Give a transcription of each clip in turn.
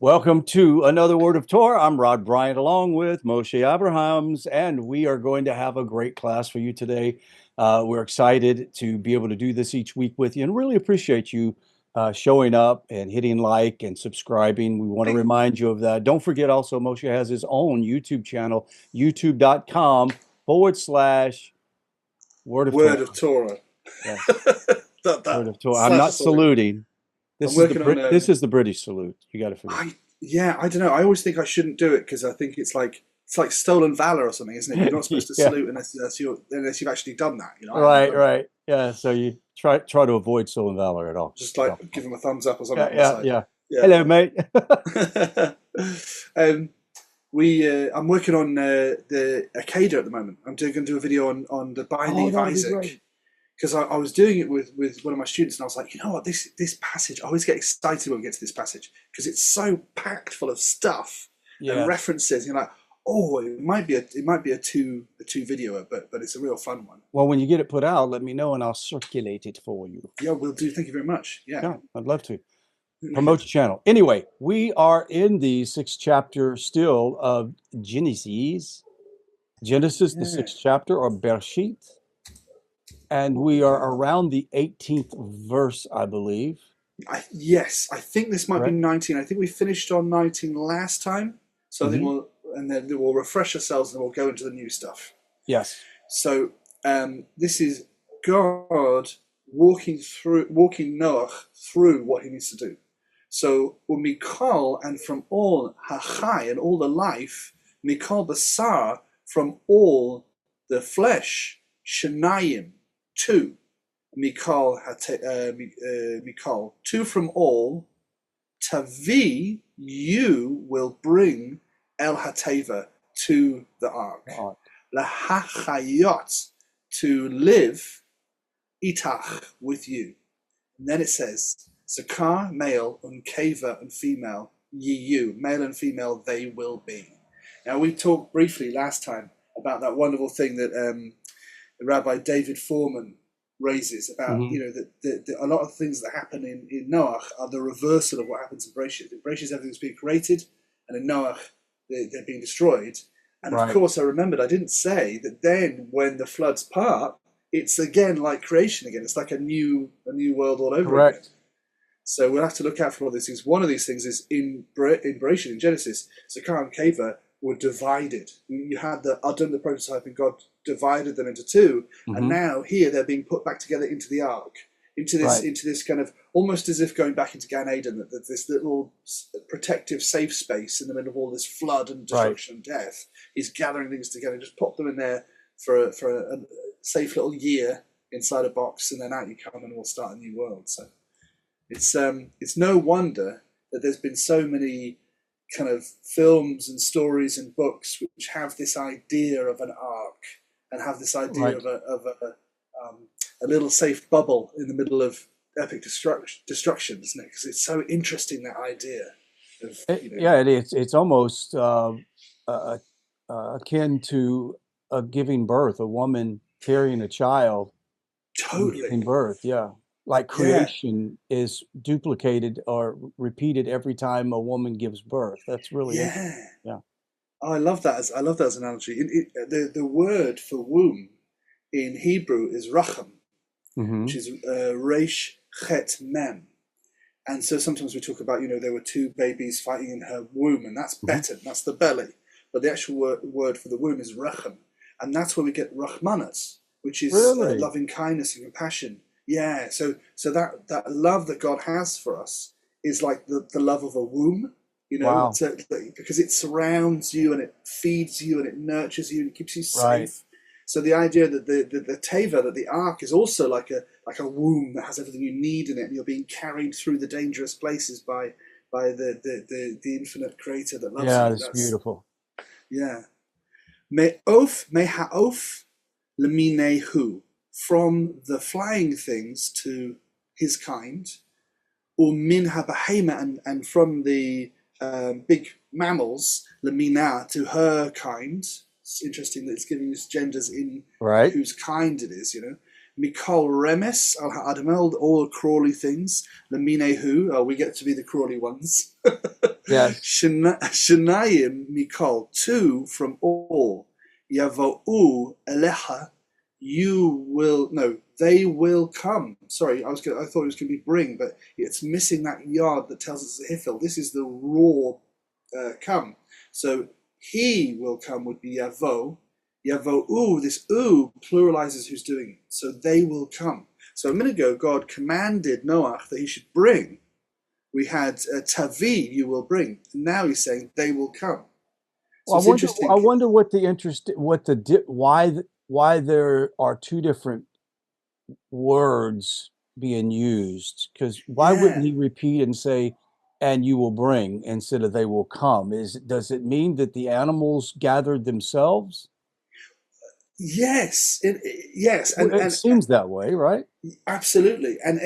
Welcome to another Word of Torah. I'm Rod Bryant along with Moshe Abrahams, and we are going to have a great class for you today. We're excited to be able to do this each week with you and really appreciate you showing up and hitting like and subscribing. We want to remind you of that. Don't forget also, Moshe has his own YouTube channel, youtube.com/Word of Word Torah. of Torah. Yes, that Word of Torah. I'm slash not is all. saluting. I'm This is the working on. This is the British salute. You got to forget. I don't know. I always think I shouldn't do it because I think it's like stolen valor or something, isn't it? You're not supposed to Yeah. salute unless you've actually done that. I haven't Right, done that. right. Yeah, so you try to avoid stolen valor at all. Just So, like give them a thumbs up or something yeah, on the yeah, side. yeah. Yeah. Hello, mate. um, I'm working on the Akeda at the moment. I'm going to do a video on the binding Oh, of that'll be Isaac. great. Because I was doing it with one of my students, and I was like, you know what, this passage, I always get excited when we get to this passage because it's so packed full of stuff and Yes. references. You're like, oh, it might be a two videoer, but it's a real fun one. Well, when you get it put out, let me know and I'll circulate it for you. Yeah, we'll do. Thank you very much. Yeah. Yeah, I'd love to. Promote your channel. Anyway, we are in the sixth chapter still of Genesis. Genesis, the Yeah. sixth chapter, or Bereshit. And we are around the 18th verse, I believe. Yes, I think this might be Correct? 19. I think we finished on 19 last time, so I think Mhm. then we'll refresh ourselves and we'll go into the new stuff. Yes. So this is God walking Noah through what he needs to do. So Mikal, and from all Hachai, and all the life, Mikal Basar, from all the flesh, Shanayim, two, Mikal, Mikal, two from all, Tavi, you will bring El Hateva to the ark. Lahachayot, to live, itach, with you. And then it says, Zakar, male, and Keva, and female, ye you, male and female, they will be. Now, we talked briefly last time about that wonderful thing that Rabbi David Foreman raises about, that a lot of things that happen in Noah are the reversal of what happens in Bereshit. In Bereshit, everything's being created, and in Noah, they're being destroyed. And of course, I remembered I didn't say that then when the floods part, it's again like creation again. It's like a new world all over again. So we'll have to look out for all these things. One of these things is in Bereshit, in Genesis, Zakar and Keva were divided. You had the Adam, the prototype, and God divided them into two, and now here they're being put back together into the ark, into this kind of almost as if going back into Gan Eden, that this little protective safe space in the middle of all this flood and destruction and death. He's gathering things together, just pop them in there for a safe little year inside a box, and then out you come, and we'll start a new world. So it's no wonder that there's been so many kind of films and stories and books which have this idea of an ark and have this idea of a little safe bubble in the middle of epic destruction, isn't it? Because it's so interesting, that idea of, Yeah, it's almost akin to giving birth, a woman carrying a child and giving totally, birth. Yeah, like yeah, creation is duplicated or repeated every time a woman gives birth. That's really interesting. yeah. Yeah. Oh, I love that. I love that as an analogy. The word for womb in Hebrew is racham, which Hmm. is resh chet mem. And so sometimes we talk about, there were two babies fighting in her womb, and that's Hmm. beten, that's the belly. But the actual word for the womb is rachem. And that's where we get rachmanas, which is Really? loving kindness and compassion. Yeah, so that love that God has for us is like the love of a womb, Wow. because it surrounds you and it feeds you and it nurtures you and it keeps you Right. safe. So the idea that the teva, that the ark, is also like a womb that has everything you need in it, and you're being carried through the dangerous places by the infinite creator that loves Yeah, you. it's beautiful. Yeah. Me'haof leminehu, from the flying things to his kind, or min habahema, and from the big mammals, lemina, to her kind. It's interesting that it's giving us genders in Right. whose kind it is, Mikol Remes al Ha'adamel, all crawly things. Leminehu, we get to be the crawly ones. Yes. Shanayim Mikol, two from all. Yavo'u Elecha, they will come. Sorry, I thought it was going to be bring, but it's missing that yard that tells us Hifil. This is the raw come. So he will come would be Yavo. Yavo'u, this u pluralizes who's doing it. So they will come. So a minute ago, God commanded Noah that he should bring. We had Tavi, you will bring. And now he's saying they will come. So Well, it's interesting. I wonder what why there are two different words being used. Because why wouldn't he repeat and say, "And you will bring" instead of "they will come"? Does it mean that the animals gathered themselves? Yes, yes, It seems that way, right? absolutely. And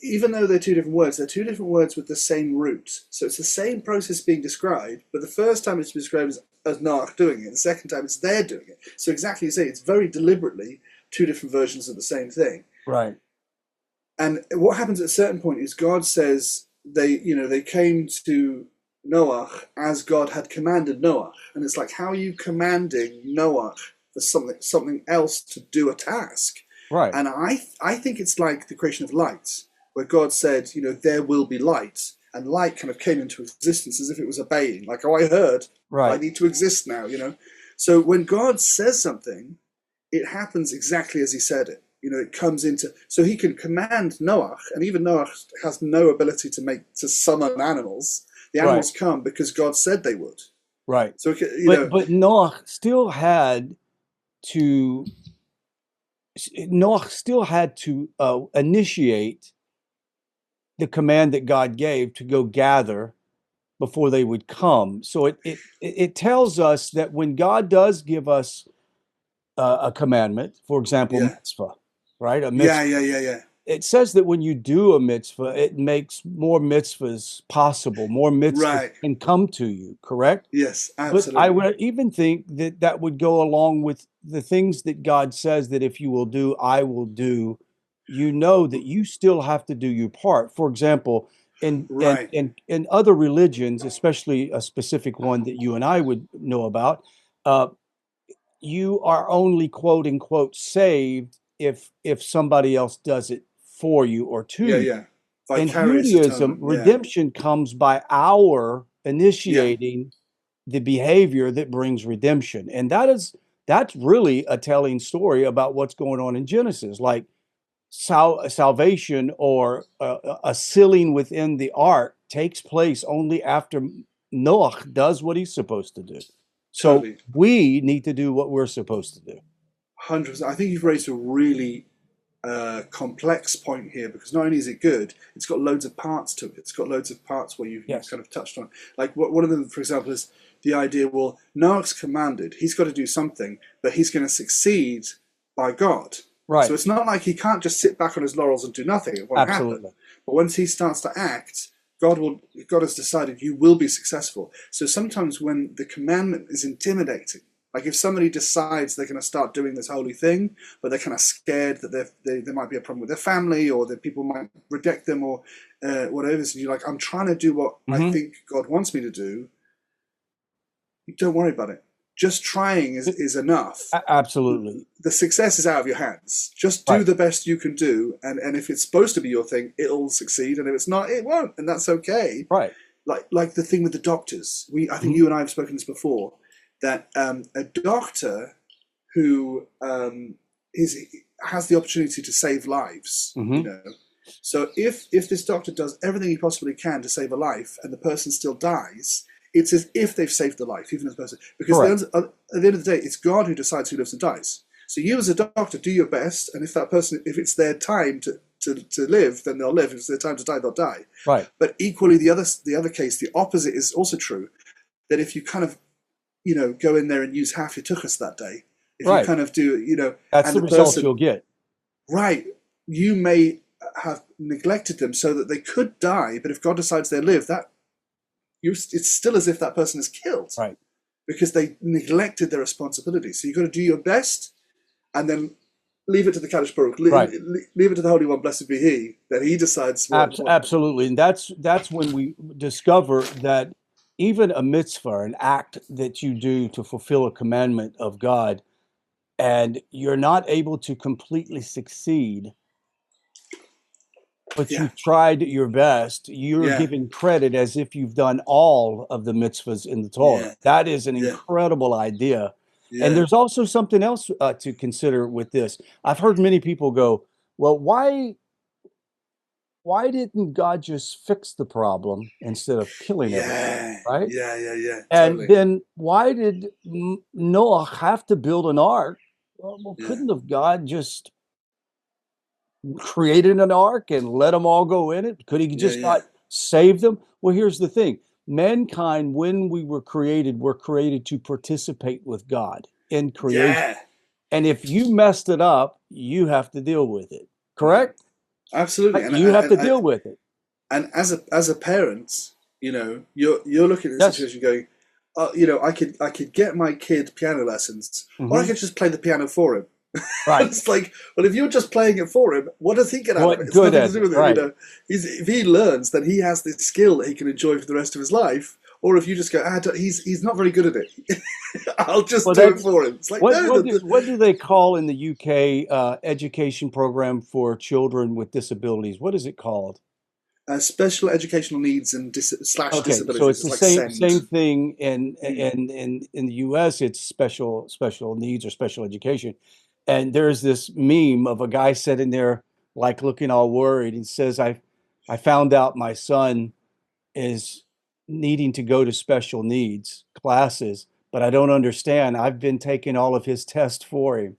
even though they're two different words with the same root. So it's the same process being described, but the first time it's described as Noach doing it, the second time it's they're doing it. So exactly you say, it's very deliberately two different versions of the same thing. Right. And what happens at a certain point is God says they came to Noach as God had commanded Noach. And it's like, how are you commanding Noach for something else to do a task? Right. And I think it's like the creation of light, where God said, there will be light, and light kind of came into existence as if it was obeying, like, oh, I heard, right. I need to exist now, So when God says something, it happens exactly as he said it. It comes into, so he can command Noach, and even Noach has no ability to summon animals. The animals come because God said they would. Right. So but Noach still had to initiate the command that God gave to go gather before they would come. So it tells us that when God does give us a commandment, for example, mitzvah, right? A mitzvah. Yeah. It says that when you do a mitzvah, it makes more mitzvahs possible. More mitzvahs can come to you, correct? Yes, absolutely. But I would even think that would go along with the things that God says that if you will do, I will do. That you still have to do your part. For example, in other religions, especially a specific one that you and I would know about, you are only quote unquote saved if somebody else does it for you or to you. Yeah. In Judaism, redemption comes by our initiating the behavior that brings redemption. And that's really a telling story about what's going on in Genesis. Like salvation or a sealing within the ark takes place only after Noah does what he's supposed to do. So we need to do what we're supposed to do. 100%. I think you've raised a really complex point here, because not only is it good, it's got loads of parts to it. It's got loads of parts where you've kind of touched on. Like one of them, for example, is the idea, well, Noach's commanded, he's got to do something, but he's going to succeed by God. Right. So it's not like he can't just sit back on his laurels and do nothing. It won't happen. But once he starts to act, God has decided you will be successful. So sometimes when the commandment is intimidating, like if somebody decides they're going to start doing this holy thing, but they're kind of scared that there might be a problem with their family, or that people might reject them, or whatever, so you're like, I'm trying to do what I think God wants me to do. Don't worry about it. Just trying is enough. Absolutely. The success is out of your hands. Just do the best you can do, and if it's supposed to be your thing, it'll succeed, and if it's not, it won't, and that's okay. Right. Like the thing with the doctors. I think you and I have spoken this before, that a doctor who has the opportunity to save lives, So if this doctor does everything he possibly can to save a life, and the person still dies, it's as if they've saved the life, even as a person. Because at the end of the day, it's God who decides who lives and dies. So you as a doctor do your best, and if it's their time to live, then they'll live. If it's their time to die, they'll die. Right. But equally, the other case, the opposite is also true. That if you kind of, go in there and use half your tuchus that day, if you kind of do, that's the result you'll get. Right. You may have neglected them so that they could die, but if God decides they live, it's still as if that person is killed. Right. Because they neglected their responsibility. So you've got to do your best, and then leave it to the Kadosh Baruch, Right. leave it to the Holy One, blessed be He, that He decides what. Absolutely. And that's when we discover that even a mitzvah, an act that you do to fulfill a commandment of God, and you're not able to completely succeed, but Yeah, you've tried your best, you're yeah, given credit as if you've done all of the mitzvahs in the Torah. yeah, That is an yeah, incredible idea. And yeah, there's also something else to consider with this. I've heard many people go, well, why didn't God just fix the problem instead of killing everybody, yeah, right? yeah, yeah, yeah, And totally. then why did Noah have to build an ark? Well, Yeah, couldn't have God just created an ark and let them all go in it? Could he yeah, just yeah, not save them? Well, here's the thing. Mankind, when we were created to participate with God in creation. yeah, And if you messed it up, you have to deal with it. yeah. Correct? Absolutely. Right? You have to I, deal with it. and as a parent, you're looking at the Yes. situation going, I could get my kid piano lessons, or I Hmm. could just play the piano for him. Right. It's like, well, if you're just playing it for him, what does he get out of it? What It's good nothing to at do it? with it. Right. If he learns that he has this skill that he can enjoy for the rest of his life, or if you just go, he's not very good at it, I'll just Well, do it that's for him. It's like, what no, what do what do they call in the UK education program for children with disabilities? What is it called? special educational needs and slash Okay, so disabilities. it's It's the like same SEND. thing in Mm. in the US. It's special needs or special education, and there's this meme of a guy sitting there like looking all worried and says, I found out my son is needing to go to special needs classes, but I don't understand. I've been taking all of his tests for him.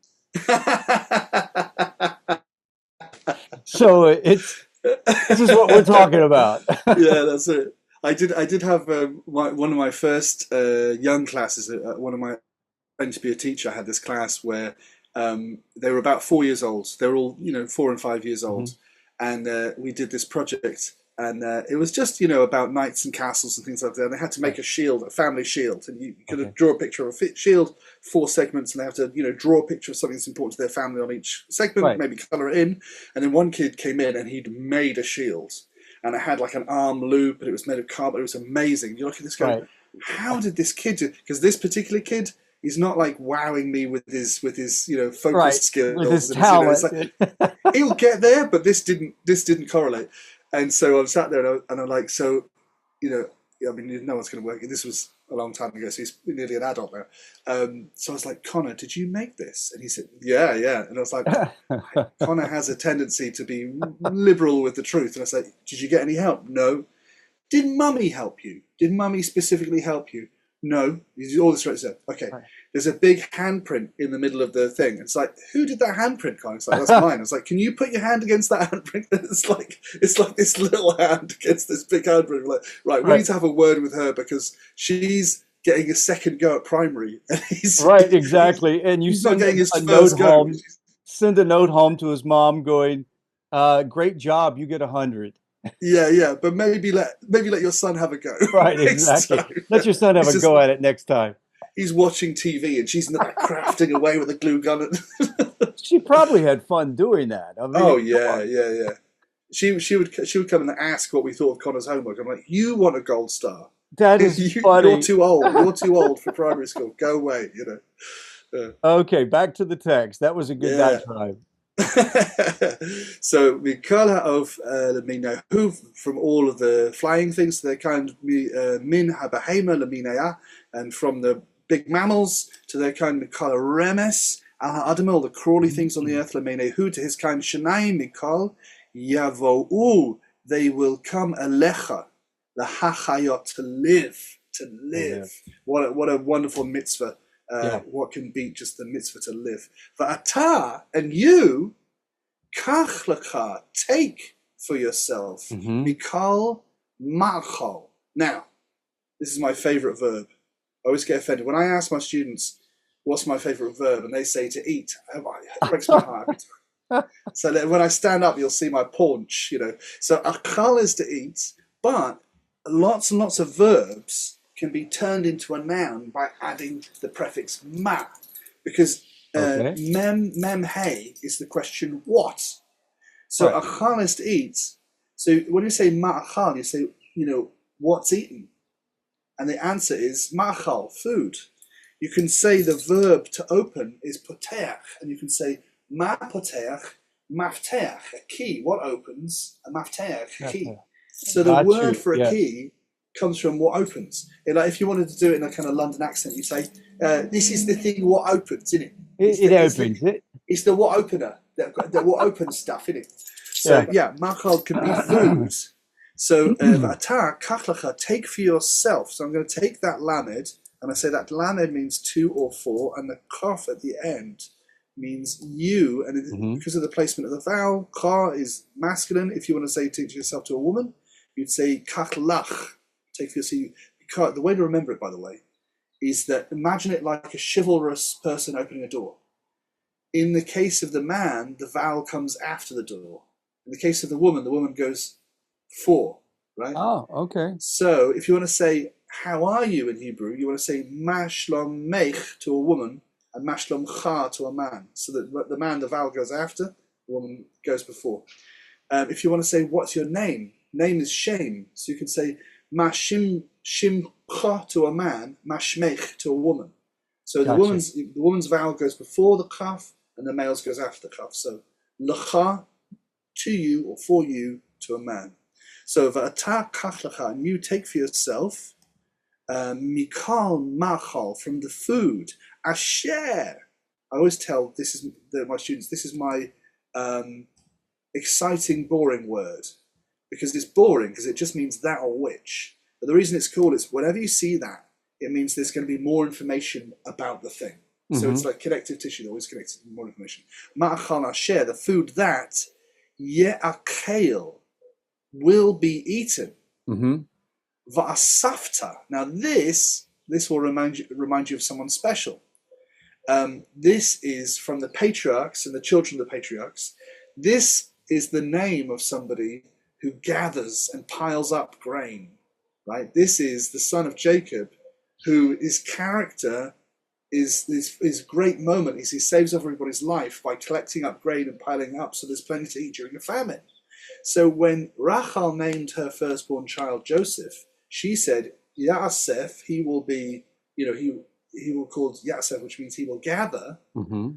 So this is what we're talking about. Yeah, that's it. I did have one of my first young classes. One of my trained to be a teacher. I had this class where they were about 4 years old. They were all 4 and 5 years old, Mhm. and we did this project. And it was just about knights and castles and things like that. And they had to make Right. a shield, a family shield, and you could Okay. draw a picture of a shield, 4 segments, and they have to draw a picture of something that's important to their family on each segment, Right. maybe color it in. And then one kid came in and he'd made a shield, and it had like an arm loop, and it was made of carbon. It was amazing. You look at this going, Right. how did this kid do? Because this particular kid, he's not like wowing me with his focus Right. With his skills, and his it's talent. like he'll get there, but this didn't correlate. And so I'm sat there and I'm like, so, I mean, no one's going to work. This was a long time ago, so he's nearly an adult now. So I was like, Connor, did you make this? And he said, yeah, yeah. And I was like, Connor has a tendency to be liberal with the truth. And I said, did you get any help? No. Did mummy help you? Did mummy specifically help you? No. All this right stuff. Okay. Right. There's a big handprint in the middle of the thing. It's like, who did that handprint, Connor? It's like, that's mine. I was like, can you put your hand against that handprint? It's like this little hand against this big handprint. We're like, right, we Right. need to have a word with her because she's getting a second go at primary, and Right, exactly. And you he's not send getting his a note first go. home, send a note home to his mom going, great job, you get 100. Yeah, yeah, but maybe let your son have a go Right, next exactly. time. Let your son have He's a just go at it next time. he's watching TV and she's in the back crafting away with a glue gun. She probably had fun doing that. I mean, Oh come yeah, on. yeah, yeah. She would come and ask what we thought of Connor's homework. I'm like, you want a gold star? That is You're funny. too old. You're too old for primary school. Go away. Okay, back to the text. That was a good Yeah. diatribe. So Mikol of Minahu from all of the flying things, so they're kind of Min Habahema Laminaya, and from the big mammals to their kind of Mikol Remes Al Ha'adam, the crawly things on the earth, Laminahu to his kind Shanai Mikol Yavo'u, they will come Alecha, the Hachayot, to live. What a wonderful mitzvah. Yeah. What can beat just the mitzvah to live? Va'ata, and you, kach lecha, take for yourself, Mhm. mikal ma'chol. Now, this is my favorite verb. I always get offended when I ask my students, what's my favorite verb? And they say to eat. It breaks my heart every time. So that when I stand up, you'll see my paunch, So achal is to eat, but lots and lots of verbs can be turned into a noun by adding the prefix ma. Because Okay. Mem hey is the question what. So Right. achal is to eat. So when you say ma'achal, you say, what's eaten? And the answer is ma'achal, food. You can say the verb to open is poteach, and you can say ma poteach, mafteach, a key. What opens? A mafteach, a key. So the Got word you. for a Yes. key comes from what opens. Like if you wanted to do it in a kind of London accent, you say, "This is the thing what opens, isn't it? It opens it. It's the what opener that what opens stuff, isn't it?" So Yeah. yeah, machal can be food. So v'ata kachlacha, take for yourself. So I'm going to take that lamed, and I say that lamed means 2 or 4, and the kaf at the end means you, and because of the placement of the vowel, ka is masculine. If you want to say to yourself to a woman, you'd say kachlach, take for yourself. The way to remember it, by the way, is that imagine it like a chivalrous person opening a door. In the case of the man, the vowel comes after the door. In the case of the woman goes for, right? Oh, okay. So if you want to say, how are you in Hebrew, you want to say mashlom mech to a woman and mashlom cha to a man. So that the man, the vowel goes after, the woman goes before. If you want to say, what's your name? Name is shame. So you can say mashim cha to a man, mashmech to a woman. So Gotcha. the woman's vowel goes before the kaf and the male's goes after the kaf. So lecha, to you or for you, to a man. So v'ata kach and you take for yourself mikal machal, from the food, asher. I always tell my students, this is my exciting, boring word, because it's boring because it just means that or which. But the reason it's called is whenever you see that, it means there's going to be more information about the thing. So it's like connective tissue, always connected to more information. Ma'achal asher, the food that ye'akel, will be eaten. Va'asafta. Now this will remind you of someone special. This is from the patriarchs and the children of the patriarchs. This is the name of somebody who gathers and piles up grain. Right? This is the son of Jacob, who his character is his great moment is he saves everybody's life by collecting up grain and piling up so there's plenty to eat during a famine. So when Rachel named her firstborn child Joseph, she said, Yaasef, he will be, he will call Yaasef, which means he will gather,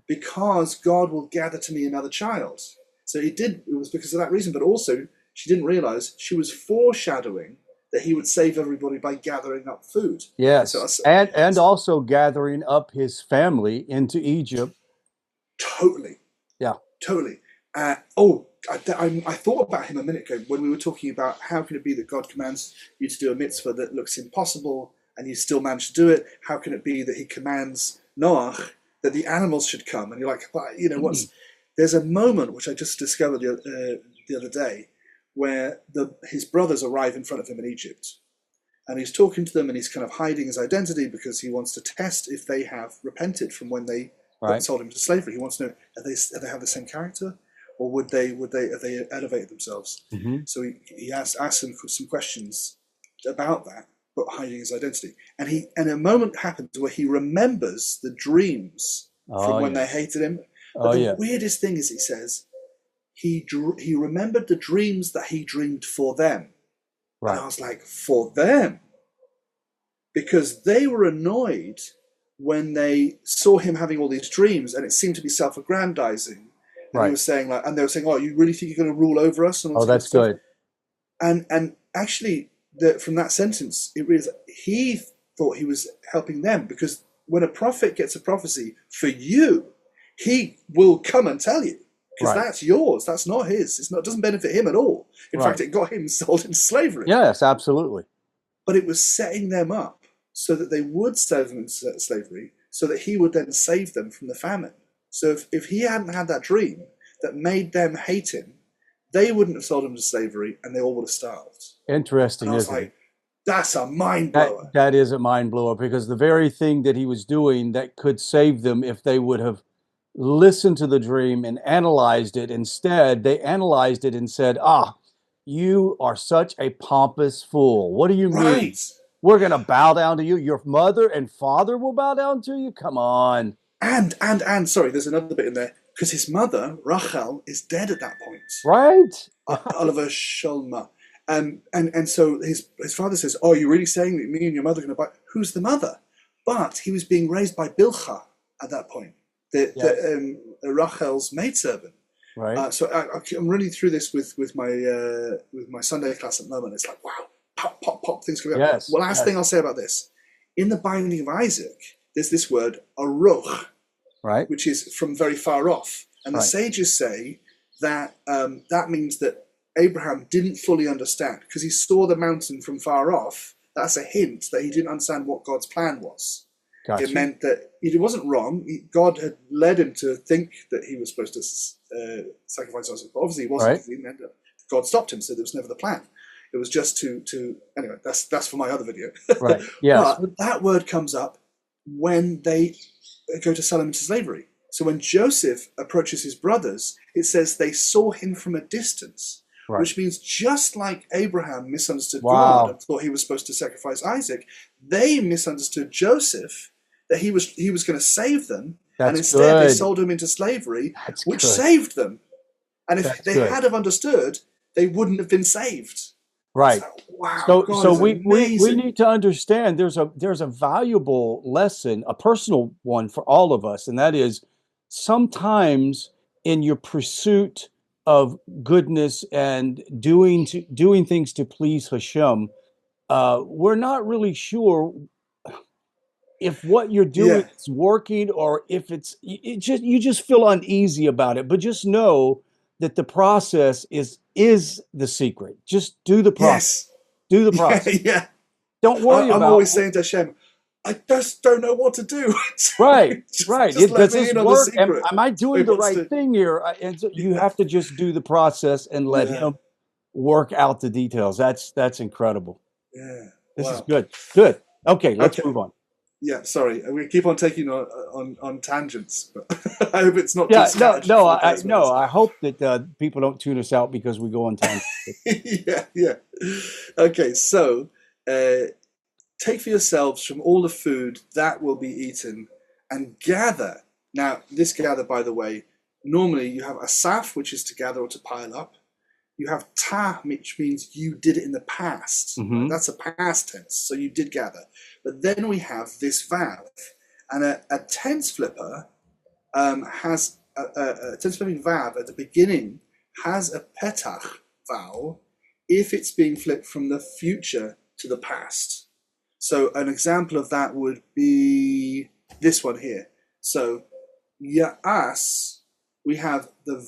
because God will gather to me another child. So it was because of that reason, but also she didn't realize she was foreshadowing that he would save everybody by gathering up food. Yes. So, and also gathering up his family into Egypt. Totally. Yeah. Totally. I thought about him a minute ago when we were talking about how can it be that God commands you to do a mitzvah that looks impossible and you still manage to do it? How can it be that he commands Noah that the animals should come? And you're like, there's a moment which I just discovered the other day where his brothers arrive in front of him in Egypt. And he's talking to them and he's kind of hiding his identity because he wants to test if they have repented from when they sold him to slavery. He wants to know, have they have the same character? Or would they have they elevated themselves? So he asked them some questions about that, but hiding his identity. And a moment happens where he remembers the dreams from when they hated him. But the weirdest thing is, he says he remembered the dreams that he dreamed for them. Right. And I was like, for them? Because they were annoyed when they saw him having all these dreams, and it seemed to be self-aggrandizing. And he was saying and they were saying, "Oh, you really think you're going to rule over us?" And all that's good. And actually, from that sentence, it really he thought he was helping them, because when a prophet gets a prophecy for you, he will come and tell you, because that's yours. That's not his. It doesn't benefit him at all. In fact, it got him sold into slavery. Yes, absolutely. But it was setting them up so that they would save them into slavery, so that he would then save them from the famine. So if he hadn't had that dream that made them hate him, they wouldn't have sold him to slavery and they all would have starved. Interesting, and I was isn't like, it? That's a mind blower. That is a mind blower, because the very thing that he was doing that could save them if they would have listened to the dream and analyzed it, instead, they analyzed it and said, you are such a pompous fool. What do you mean? We're going to bow down to you. Your mother and father will bow down to you? Come on. And sorry, there's another bit in there because his mother Rachel is dead at that point. Right. Oliver Sholma. And so his father says, "Oh, you're really saying that me and your mother are going to buy?" Who's the mother? But he was being raised by Bilhah at that point, Rachel's maidservant. Right. So I'm running through this with my Sunday class at the moment. It's like, wow, pop, pop, pop, things coming up. Yes. Well, last thing I'll say about this, in the binding of Isaac, there's this word aruch, Right. which is from very far off, and the Right. sages say that that means that Abraham didn't fully understand because he saw the mountain from far off. That's a hint that he didn't understand what God's plan was. Gotcha. It meant that he wasn't wrong. God had led him to think that he was supposed to sacrifice Isaac, but obviously he wasn't. Right. God stopped him, so there was never the plan. It was just to anyway. That's for my other video. Right. Yes. But that word comes up when they go to sell him into slavery. So when Joseph approaches his brothers, it says they saw him from a distance. Right. Which means just like Abraham misunderstood Wow. God and thought he was supposed to sacrifice Isaac, they misunderstood Joseph that he was going to save them, and instead they sold him into slavery, which saved them. And if they had have understood, they wouldn't have been saved. Right. So, wow. So we need to understand there's a valuable lesson, a personal one for all of us, and that is sometimes in your pursuit of goodness and doing things to please Hashem, we're not really sure if what you're doing is working or if you just feel uneasy about it. But just know that the process is the secret. Just do the process. Yes. Do the process. Yeah. Don't worry about. I'm always saying to Hashem, I just don't know what to do. Right. Right. Does this work? Am I doing the right thing here? And so you have to just do the process and let him work out the details. That's incredible. Yeah. This is good. Good. Okay, let's move on. Yeah, sorry, we keep on taking on tangents, but I hope it's not. I hope that people don't tune us out because we go on tangents. Yeah. Okay, so take for yourselves from all the food that will be eaten, and gather. Now, this gather, by the way, normally you have asaf, which is to gather or to pile up. You have ta, which means you did it in the past. Mm-hmm. Right? That's a past tense, so you did gather. But then we have this vav, and a tense flipper has a tense flipping vav at the beginning has a petach vowel if it's being flipped from the future to the past. So an example of that would be this one here. So ya'as, we have the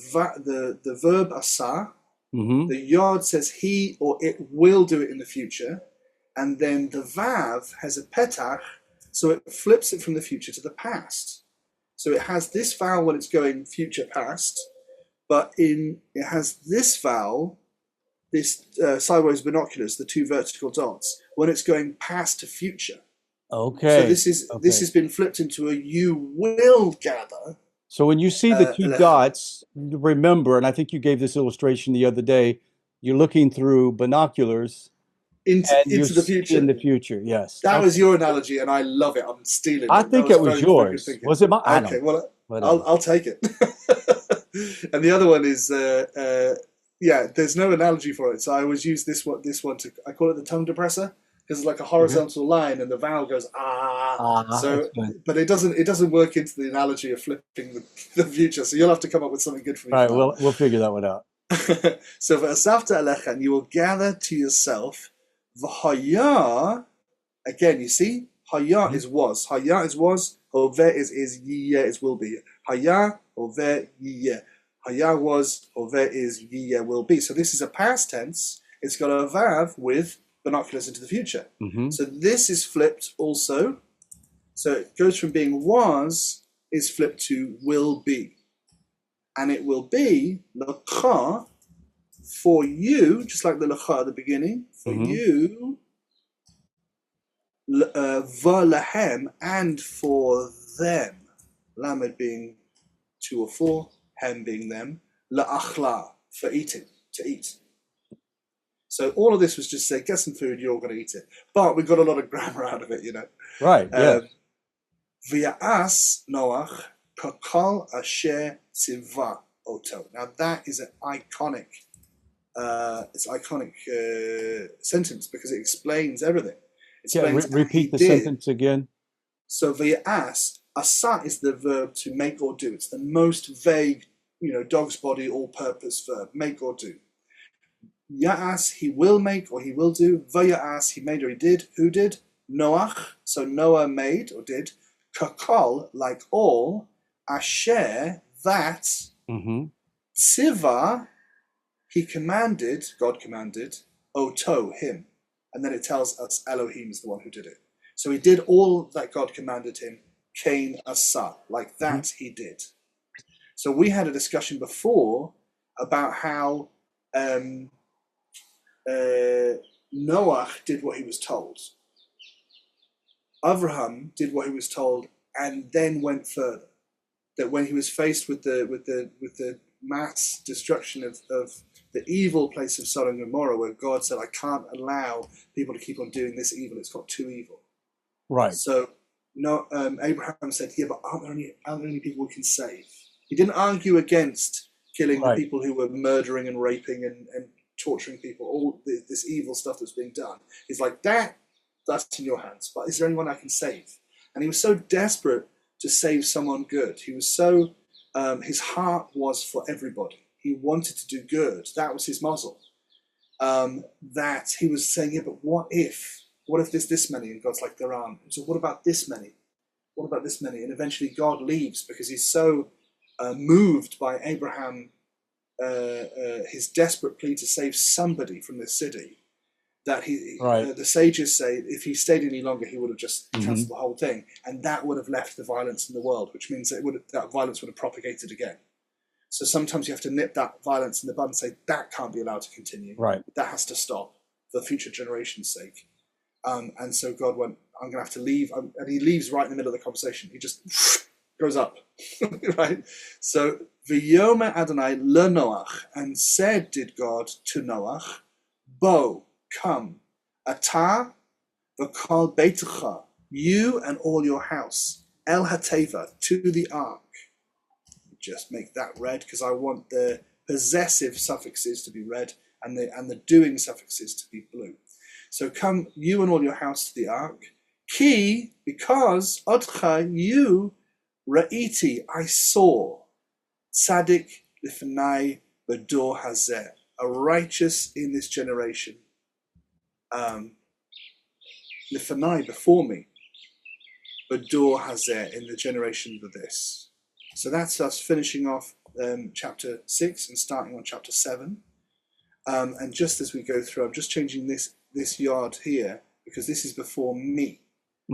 verb asa. Mm-hmm. The yod says he or it will do it in the future, and then the vav has a petach, so it flips it from the future to the past. So it has this vowel when it's going future past, but it has this vowel, this sideways binoculars, the two vertical dots, when it's going past to future. Okay. So this has been flipped into a you will gather. So when you see the two dots, remember, and I think you gave this illustration the other day, you're looking through binoculars into the future. In the future, yes. That was your analogy, and I love it. I'm stealing it. I think it was yours. Was it mine? Okay, well, I'll take it. And the other one is, there's no analogy for it. So I always use this one to, I call it the tongue depressor, because it's like a horizontal line, and the vowel goes so, but it doesn't work into the analogy of flipping the future. So you'll have to come up with something good for me. All right, we'll figure that one out. So for asafta alecha, and you will gather to yourself. V'haya, again, you see, haya is was. Haya is was. Hoveh is yiyeh is will be. Haya, hoveh, yiyeh. Haya was. Hoveh is yiyeh will be. So this is a past tense. It's got a vav with binoculars into the future. Mm-hmm. So this is flipped also. So it goes from being was is flipped to will be. And it will be l'cha for you, just like the l'cha at the beginning, for you, v'lahem, and for them, lamed being 2 or 4, hem being them, la'achla, for eating, to eat. So all of this was just say, get some food, you're all going to eat it. But we got a lot of grammar out of it, you know. Right, yeah. V'ya'as Noach kakol asher tzivah oto. Now that is an iconic, sentence because it explains everything. It explains repeat the did. sentence again. So v'ya'as, asa is the verb to make or do. It's the most vague, dog's body, all-purpose verb, make or do. Ya'as, he will make or he will do. V'ya'as, he made or he did. Who did? Noach. So Noah made or did. Kakol, like all. Asher, that. Tziva, he commanded, God commanded. Oto, him. And then it tells us Elohim is the one who did it. So he did all that God commanded him. Kain asa, like that he did. So we had a discussion before about how Noah did what he was told. Abraham did what he was told, and then went further. That when he was faced with the mass destruction of the evil place of Sodom and Gomorrah, where God said, "I can't allow people to keep on doing this evil; it's got too evil." Right. So, Abraham said, "Yeah, but aren't there any people we can save?" He didn't argue against killing the people who were murdering and raping and torturing people, all this evil stuff that's being done. He's like, that's in your hands, but is there anyone I can save? And he was so desperate to save someone good. He was so, his heart was for everybody. He wanted to do good. That was his muzzle. That he was saying, yeah, but what if there's this many? And God's like, there aren't. So what about this many? What about this many? And eventually God leaves because he's so moved by Abraham, his desperate plea to save somebody from this city, that the sages say if he stayed any longer, he would have just cancelled the whole thing, and that would have left the violence in the world, which means that violence would have propagated again. So sometimes you have to nip that violence in the bud and say that can't be allowed to continue. Right. That has to stop for future generations' sake. And so God went, I'm going to have to leave. And he leaves right in the middle of the conversation. He just goes up. Right? So, V'yomer Adonai leNoach, and said did God to Noach, Bo, come, Ata v'kol beitecha, you and all your house, El Hateva, to the ark. Just make that red because I want the possessive suffixes to be red and the doing suffixes to be blue. So come, you and all your house, to the ark. Ki, because Odcha, you, Ra'iti, I saw, Tzaddik lifnai b'dor hazeh, a righteous in this generation. Lifnai, before me, b'dor hazeh, in the generation of this. So that's us finishing off chapter 6 and starting on chapter 7. And just as we go through, I'm just changing this yard here because this is before me.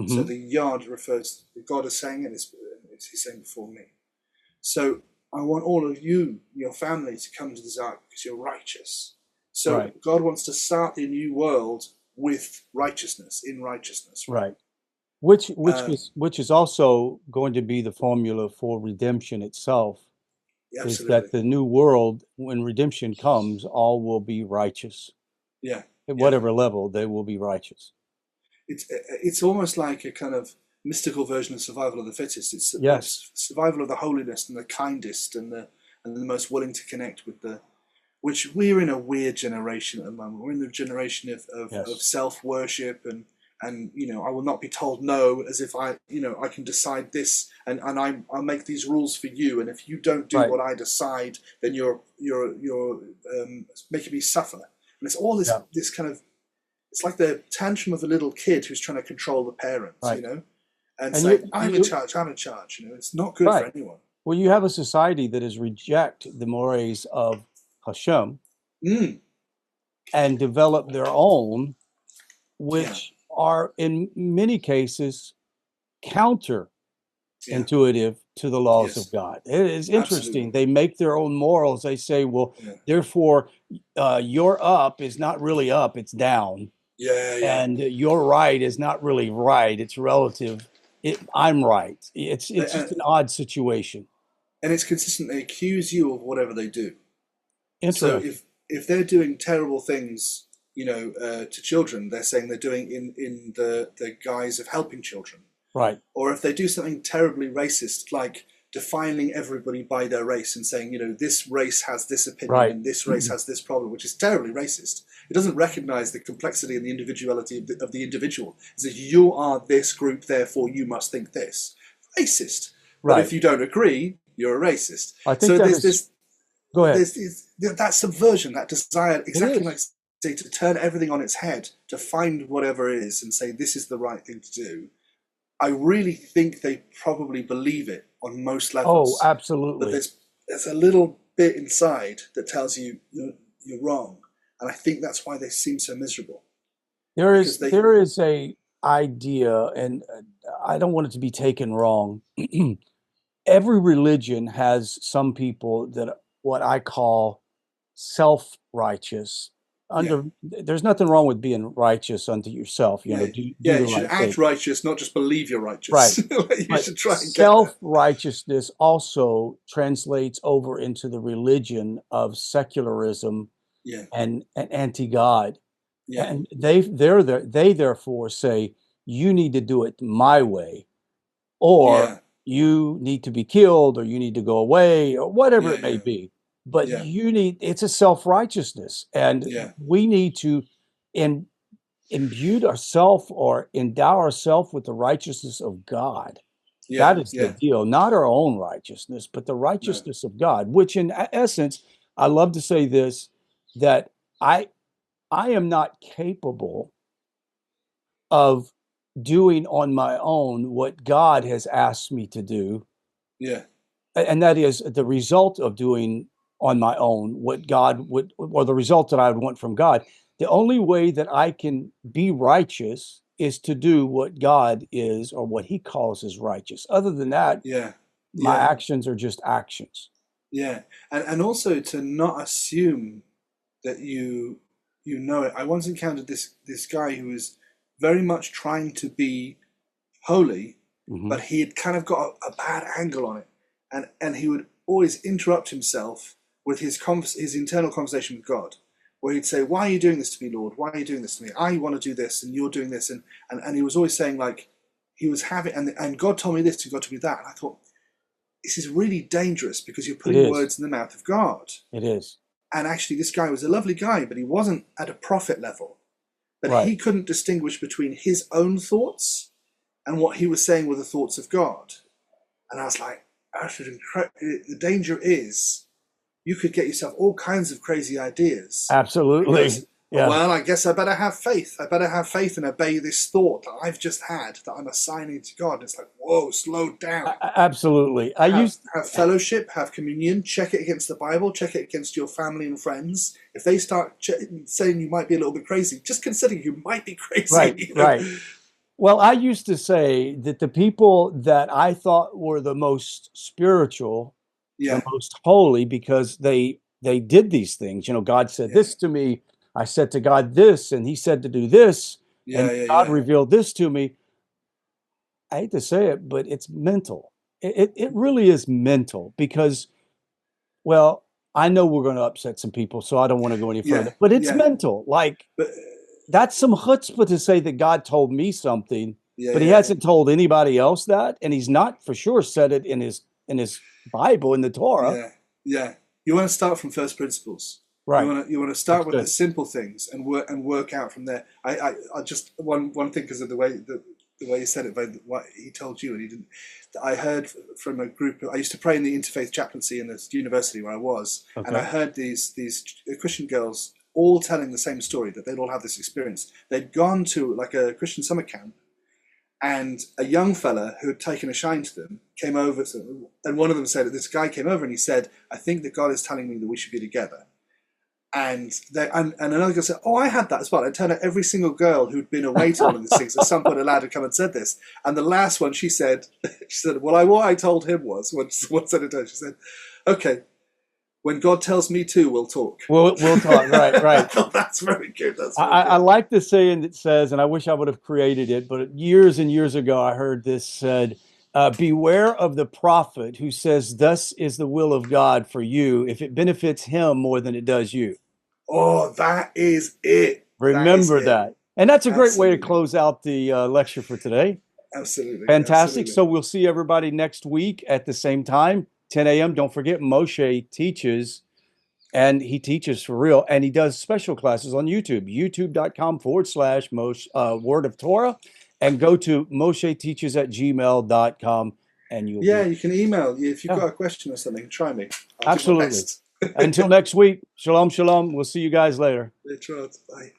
So the yard refers, God is saying it, he's saying before me. So I want all of you, your family, to come to this ark because you're righteous. So God wants to start the new world with righteousness, in righteousness. Right. Which is also going to be the formula for redemption itself. Is that the new world, when redemption comes, all will be righteous. Yeah. At whatever level, they will be righteous. It's almost like a kind of mystical version of survival of the fittest. It's survival of the holiest and the kindest and the most willing to connect with which we're in a weird generation at the moment. We're in the generation of self-worship and I will not be told no, as if I can decide this and I'll make these rules for you, and if you don't do what I decide, then you're making me suffer. And it's all this kind of, it's like the tantrum of a little kid who's trying to control the parents, and say, I'm in charge. It's not good for anyone. Well, you have a society that is reject the mores of Hashem and develop their own, which are in many cases counterintuitive to the laws of God. It is interesting. They make their own morals. They say, well, therefore, your up is not really up, it's down. And your right is not really right, it's relative. I'm right. It's just an odd situation. And it's consistent. They accuse you of whatever they do. So if they're doing terrible things, to children, they're saying they're doing in the guise of helping children. Right. Or if they do something terribly racist, like defining everybody by their race and saying, this race has this opinion Right. and this race has this problem, which is terribly racist. It doesn't recognize the complexity and the individuality of the individual. It says, you are this group, therefore you must think this. Racist. But Right. if you don't agree, you're a racist. I think So that there's is. this, Go ahead. that subversion, that desire, It exactly is. like say, to turn everything on its head, to find whatever it is and say this is the right thing to do. I really think they probably believe it on most Oh, levels, but absolutely. there's a little bit inside that tells you you're wrong, and I think that's why they seem so miserable. There Because is they, there is a idea, and I don't want it to be taken wrong. Every religion has some people that what I call self-righteous. yeah, There's nothing wrong with being righteous unto yourself, yeah, do yeah. the You should right act thing. righteous, not just believe you're Right. righteous. You But should try and get there. self-righteousness also translates over into the religion of secularism Yeah, and anti-God. yeah, And they therefore say, you need to do it my way, or yeah, you need to be killed, or you need to go away, or whatever yeah, it may yeah, be. But yeah, it's a self-righteousness, and yeah, we need to in, imbue ourselves or endow ourselves with the righteousness of God. yeah, That is the yeah. deal, not our own righteousness, but the No, righteousness of God, which in essence, I love to say this, that I I am not capable of doing on my own what God has asked me to do. yeah, And that is the result of doing on my own what God would, or the result that I would want from God. The only way that I can be righteous is to do what God is or what he calls as righteous. Other than that, yeah, my yeah, actions are just actions. yeah. And also to not assume that you know it. I once encountered this guy who was very much trying to be holy, Hmm. but he had kind of got a bad angle on it, and he would always interrupt himself with his internal conversation with God, where he'd say, "Why are you doing this to me, Lord? Why are you doing this to me? I want to do this, and you're doing this," and he was always saying like he was having, and God told me this, and God told me that, and I thought this is really dangerous because you're It putting is. words in the mouth of God. It is. And actually, this guy was a lovely guy, but he wasn't at a prophet level. But Right. he couldn't distinguish between his own thoughts and what he was saying were the thoughts of God. And I was like, the danger is you could get yourself all kinds of crazy ideas Absolutely. because, Yeah. well, I guess I better have faith. I better have faith and obey this thought that I've just had that I'm assigning to God. And it's like, whoa, slow down. Absolutely. I have used have fellowship, have communion, check it against the Bible, check it against your family and friends. If they start saying you might be a little bit crazy, just consider you might be crazy. right, right. Well, I used to say that the people that I thought were the most spiritual, the Yeah, most holy, because they did these things. God said yeah, this to me. I said to God this, and he said to do this, yeah, and yeah, God yeah, revealed this to me. I hate to say it, but it's mental. It really is mental because, well, I know we're going to upset some people, so I don't want to go any yeah, further, but it's yeah. mental. Like, But that's some chutzpah to say that God told me something, yeah, but he yeah, hasn't told anybody else that, and he's not for sure said it in his Bible in the Torah. yeah, yeah. You want to start from first principles. Right. You want to That's start with the good. simple things and work out from there. I just one thing because of the way he said it, by what he told you, and he didn't. I heard from a group. I used to pray in the interfaith chaplaincy in the university where I was, and I Okay. heard these Christian girls all telling the same story that they'd all have this experience. They'd gone to like a Christian summer camp, and a young fella who had taken a shine to them came over to them, and one of them said, this guy came over and he said, "I think that God is telling me that we should be together." And another girl said, "Oh, I had that as well." It turned out every single girl who'd been away to one of these things at some point allowed to come and said this. And the last one, she said, "Well, what I told him was," what said it to her, she said, "Okay, when God tells me to, we'll talk." We'll talk. Right, right. Oh, that's very good. That's very I good. like the saying that says, and I wish I would have created it, but years and years ago I heard this said, beware of the prophet who says, "Thus is the will of God for you," if it benefits him more than it does you. Oh, that is it. That is Remember it. that. And that's a great way to Absolutely. close out the lecture for today. Absolutely. Fantastic. Absolutely. So we'll see everybody next week at the same time, 10 a.m. Don't forget, Moshe teaches, and he teaches for real, and he does special classes on YouTube, youtube.com/Moshe, Word of Torah, and go to mosheteaches@gmail.com, and you'll Yeah, be, you can email if you've yeah, got a question or something. Try me. I'll do my absolutely. best. Until next week, shalom, shalom. We'll see you guys later. Later on. Bye.